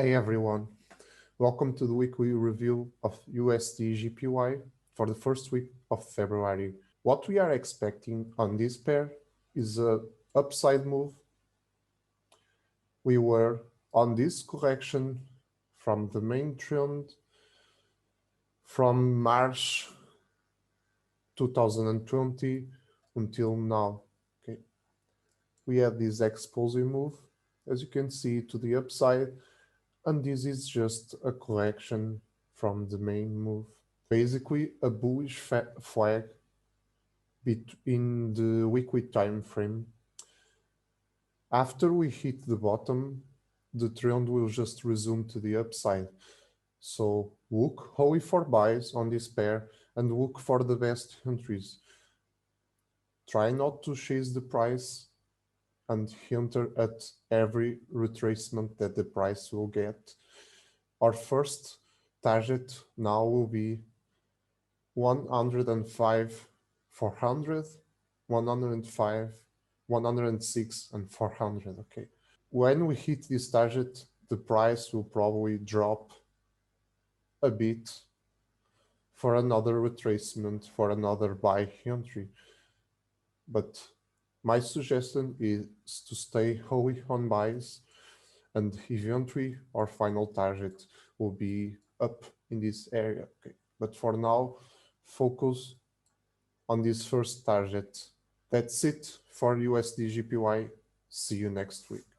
Hi everyone, welcome to the weekly review of USDJPY for the first week of February. What we are expecting on this pair is an upside move. We were on this correction from the main trend from March 2020 until now. Okay, we had this explosive move, as you can see, to the upside. And this is just a correction from the main move. Basically a bullish flag in the weekly time frame. After we hit the bottom, the trend will just resume to the upside. So look only for buys on this pair and look for the best entries. Try not to chase the price and enter at every retracement that the price will get. Our first target now will be 105, 400, 105, 106, and 400. Okay. When we hit this target, the price will probably drop a bit for another retracement, for another buy entry. But my suggestion is to stay wholly on buys, and eventually our final target will be up in this area. Okay. But for now, focus on this first target. That's it for USDJPY. See you next week.